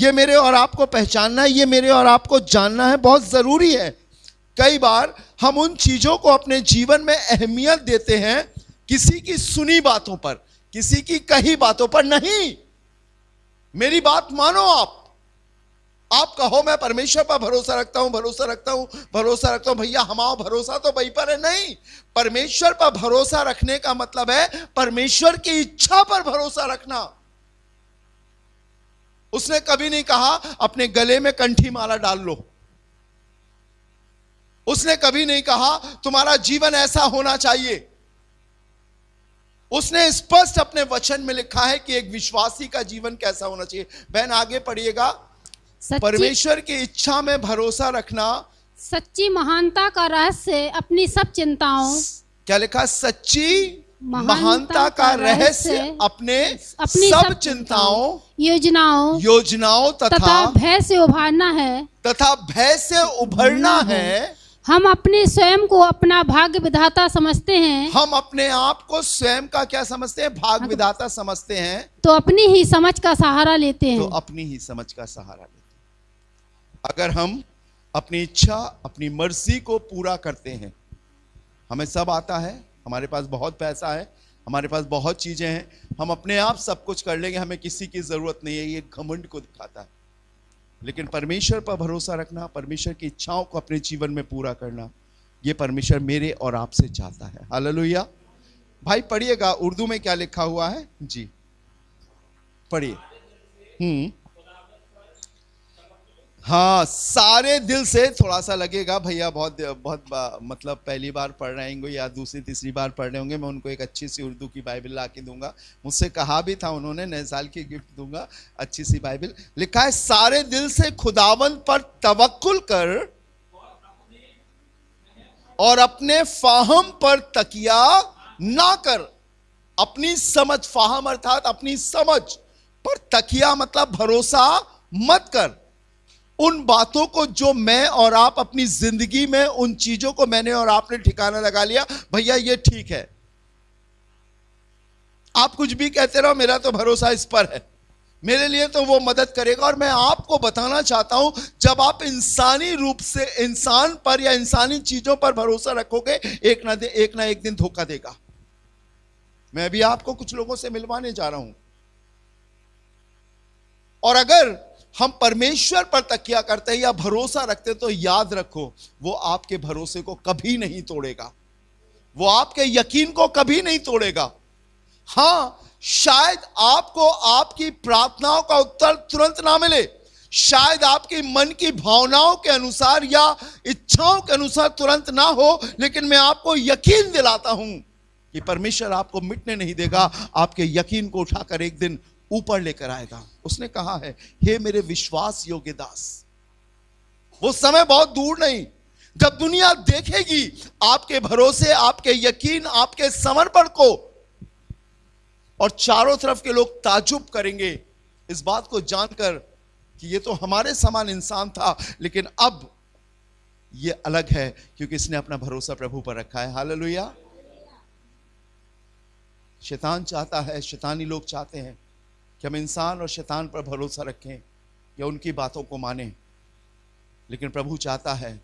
ये मेरे और आपको पहचानना है, ये मेरे और आपको जानना है, बहुत जरूरी है। कई बार हम उन चीजों को अपने जीवन में अहमियत देते हैं किसी की सुनी बातों पर, किसी की कही बातों पर नहीं। मेरी बात मानो। आप कहो मैं परमेश्वर पर भरोसा रखता हूं, भरोसा रखता हूं, भरोसा रखता हूं। भैया हमारा भरोसा तो वही पर है। नहीं, परमेश्वर पर भरोसा रखने का मतलब है परमेश्वर की इच्छा पर भरोसा रखना। उसने कभी नहीं कहा अपने गले में कंठी माला डाल लो। उसने कभी नहीं कहा तुम्हारा जीवन ऐसा होना चाहिए। उसने स्पष्ट अपने वचन में लिखा है कि एक विश्वासी का जीवन कैसा होना चाहिए। बहन आगे पढ़िएगा। परमेश्वर की इच्छा में भरोसा रखना सच्ची महानता का रहस्य अपनी सब चिंताओं, क्या लिखा? सच्ची महानता का रहस्य अपनी सब चिंताओं, योजनाओं तथा भय से उभारना है, उभरना है। हम अपने स्वयं को अपना भाग्य विधाता समझते हैं। हम अपने आप को स्वयं का क्या समझते हैं? भाग्य विधाता समझते हैं। तो अपनी ही समझ का सहारा लेते हैं। तो अपनी ही समझ का सहारा लेते हैं। अगर हम अपनी इच्छा, अपनी मर्जी को पूरा करते हैं, हमें सब आता है, हमारे पास बहुत पैसा है, हमारे पास बहुत चीजें हैं, हम अपने आप सब कुछ कर लेंगे, हमें किसी की जरूरत नहीं है, ये घमंड को दिखाता है। लेकिन परमेश्वर पर भरोसा रखना, परमेश्वर की इच्छाओं को अपने जीवन में पूरा करना, ये परमेश्वर मेरे और आपसे चाहता है। हालेलुया। भाई पढ़िएगा उर्दू में क्या लिखा हुआ है जी, पढ़िए। हाँ, सारे दिल से। थोड़ा सा लगेगा भैया बहुत मतलब पहली बार पढ़ रहे होंगे या दूसरी तीसरी बार पढ़ रहे होंगे, मैं उनको एक अच्छी सी उर्दू की बाइबल ला के दूंगा। मुझसे कहा भी था उन्होंने, नए साल की गिफ्ट दूंगा अच्छी सी बाइबल। लिखा है सारे दिल से खुदावंद पर तवक्कुल कर और अपने फाहम पर तकिया ना कर। अपनी समझ, फाहम अर्थात अपनी समझ पर तकिया मतलब भरोसा मत कर। उन बातों को जो मैं और आप अपनी जिंदगी में, उन चीजों को मैंने और आपने ठिकाना लगा लिया, भैया ये ठीक है, आप कुछ भी कहते रहो, मेरा तो भरोसा इस पर है, मेरे लिए तो वो मदद करेगा। और मैं आपको बताना चाहता हूं, जब आप इंसानी रूप से इंसान पर या इंसानी चीजों पर भरोसा रखोगे, एक ना एक दिन धोखा देगा। मैं अभी आपको कुछ लोगों से मिलवाने जा रहा हूं। और अगर हम परमेश्वर पर तकिया करते हैं या भरोसा रखते हैं, तो याद रखो वो आपके भरोसे को कभी नहीं तोड़ेगा, वो आपके यकीन को कभी नहीं तोड़ेगा। हां, शायद आपको आपकी प्रार्थनाओं का उत्तर तुरंत ना मिले, शायद आपकी मन की भावनाओं के अनुसार या इच्छाओं के अनुसार तुरंत ना हो, लेकिन मैं आपको यकीन दिलाता हूं कि परमेश्वर आपको मिटने नहीं देगा, आपके यकीन को उठाकर एक दिन ऊपर लेकर आएगा। उसने कहा है, हे मेरे विश्वास योग्य दास। वो समय बहुत दूर नहीं जब दुनिया देखेगी आपके भरोसे, आपके यकीन, आपके समर्पण को, और चारों तरफ के लोग ताजुब करेंगे इस बात को जानकर कि ये तो हमारे समान इंसान था, लेकिन अब ये अलग है क्योंकि इसने अपना भरोसा प्रभु पर रखा है। हालेलुया। शैतान चाहता है, शैतानी लोग चाहते हैं कि हम इंसान और शैतान पर भरोसा रखें या उनकी बातों को मानें, लेकिन प्रभु चाहता है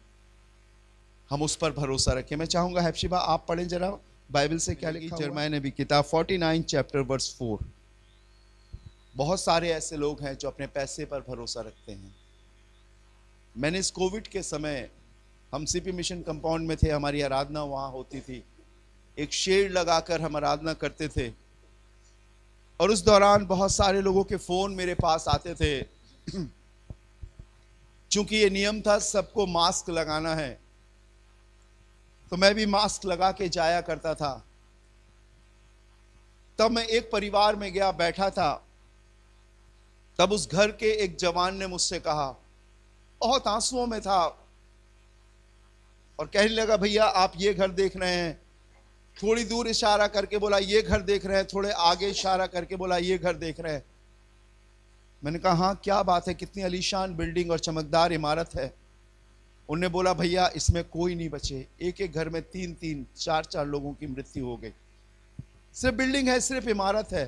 हम उस पर भरोसा रखें। मैं चाहूंगा हैप्शिबा आप पढ़ें जरा बाइबल से क्या लिखा। यिर्मयाह नबी किताब 49 चैप्टर वर्स 4। बहुत सारे ऐसे लोग हैं जो अपने पैसे पर भरोसा रखते हैं। मैंने इस कोविड के समय, हम सीपी मिशन कंपाउंड में थे, हमारी आराधना वहां होती थी, एक शेड लगाकर हम आराधना करते थे, और उस दौरान बहुत सारे लोगों के फोन मेरे पास आते थे। चूंकि ये नियम था सबको मास्क लगाना है, तो मैं भी मास्क लगा के जाया करता था। तब मैं एक परिवार में गया, बैठा था, तब उस घर के एक जवान ने मुझसे कहा, बहुत आंसुओं में था, और कहने लगा भैया आप ये घर देख रहे हैं, थोड़ी दूर इशारा करके बोला ये घर देख रहे हैं, थोड़े आगे इशारा करके बोला ये घर देख रहे हैं। मैंने कहा हाँ क्या बात है, कितनी आलीशान बिल्डिंग और चमकदार इमारत है। उन्होंने बोला भैया इसमें कोई नहीं बचे, एक एक घर में 3-3, 4-4 लोगों की मृत्यु हो गई। सिर्फ बिल्डिंग है, सिर्फ इमारत है,